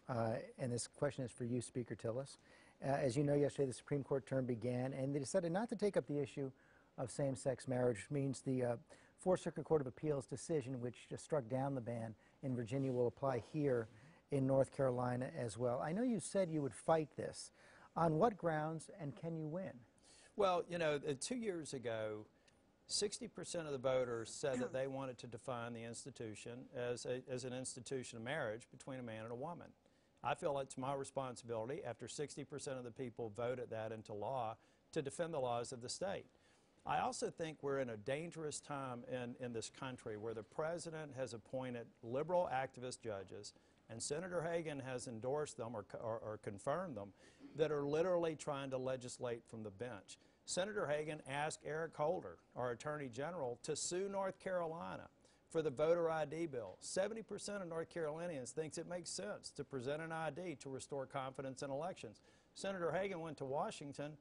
and this question is for you, Speaker Tillis. As you know, yesterday the Supreme Court term began, and they decided not to take up the issue of same-sex marriage, which means the Fourth Circuit Court of Appeals decision, which just struck down the ban in Virginia, will apply here in North Carolina as well. I know you said you would fight this. On what grounds, and can you win? Well, you know, 2 years ago, 60% of the voters said that they wanted to define the institution as an institution of marriage between a man and a woman. I feel it's my responsibility, after 60% of the people voted that into law, to defend the laws of the state. I also think we're in a dangerous time in this country where the president has appointed liberal activist judges, and Senator Hagan has endorsed them or confirmed them, that are literally trying to legislate from the bench. Senator Hagan asked Eric Holder, our Attorney General, to sue North Carolina for the voter ID bill. 70% of North Carolinians thinks it makes sense to present an ID to restore confidence in elections. Senator Hagan went to Washington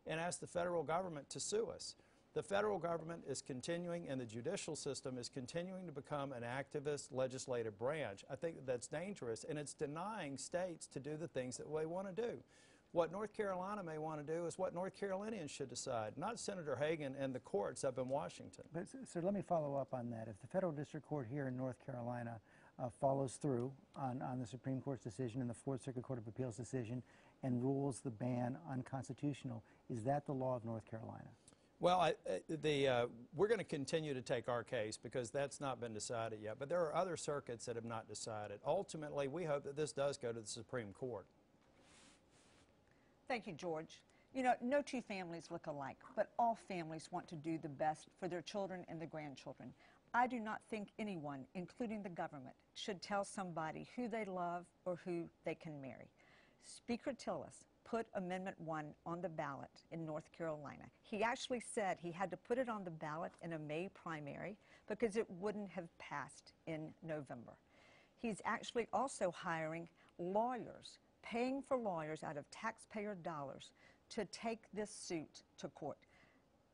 and asked the federal government to sue us. The federal government is continuing, and the judicial system is continuing to become an activist legislative branch. I think that's dangerous, and it's denying states to do the things that they want to do. What North Carolina may want to do is what North Carolinians should decide, not Senator Hagan and the courts up in Washington. But, so let me follow up on that. If the federal district court here in North Carolina follows through on the Supreme Court's decision and the Fourth Circuit Court of Appeals decision and rules the ban unconstitutional, is that the law of North Carolina? Well, we're going to continue to take our case because that's not been decided yet. But there are other circuits that have not decided. Ultimately, we hope that this does go to the Supreme Court. Thank you, George. You know, no two families look alike, but all families want to do the best for their children and their grandchildren. I do not think anyone, including the government, should tell somebody who they love or who they can marry. Speaker Tillis put Amendment 1 on the ballot in North Carolina. He actually said he had to put it on the ballot in a May primary because it wouldn't have passed in November. He's actually also hiring lawyers, paying for lawyers out of taxpayer dollars to take this suit to court.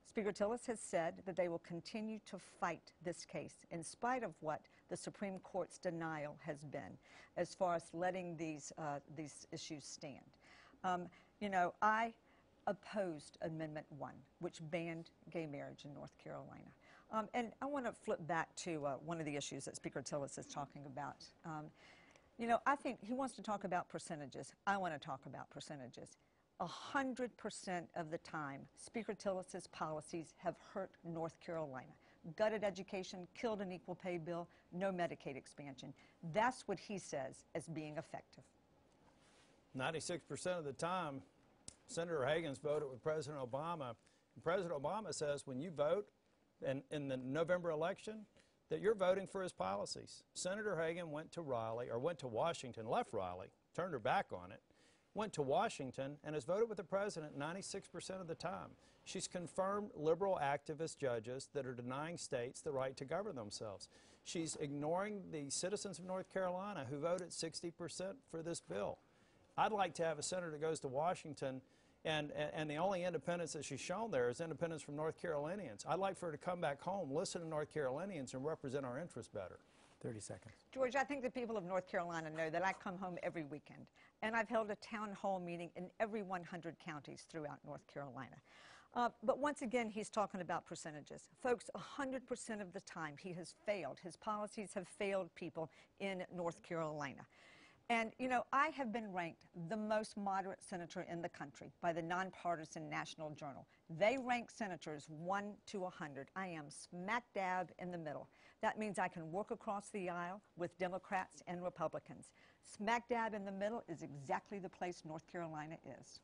Speaker Tillis has said that they will continue to fight this case in spite of what the Supreme Court's denial has been as far as letting these issues stand. You know, I opposed Amendment 1, which banned gay marriage in North Carolina. And I want to flip back to one of the issues that Speaker Tillis is talking about. You know, I think he wants to talk about percentages. I want to talk about percentages. 100% of the time, Speaker Tillis's policies have hurt North Carolina. Gutted education, killed an equal pay bill, no Medicaid expansion. That's what he says as being effective. 96% of the time, Senator Hagan's voted with President Obama. And President Obama says when you vote in the November election, that you're voting for his policies. Senator Hagan went to Raleigh, or went to Washington, left Raleigh, turned her back on it, went to Washington, and has voted with the president 96% of the time. She's confirmed liberal activist judges that are denying states the right to govern themselves. She's ignoring the citizens of North Carolina who voted 60% for this bill. I'd like to have a senator that goes to Washington and the only independence that she's shown there is independence from North Carolinians. I'd like for her to come back home, listen to North Carolinians, and represent our interests better. 30 seconds. George, I think the people of North Carolina know that I come home every weekend, and I've held a town hall meeting in every 100 counties throughout North Carolina. But once again, he's talking about percentages. Folks, 100% of the time he has failed. His policies have failed people in North Carolina. And, you know, I have been ranked the most moderate senator in the country by the Nonpartisan National Journal. They rank senators 1 to 100. I am smack dab in the middle. That means I can work across the aisle with Democrats and Republicans. Smack dab in the middle is exactly the place North Carolina is.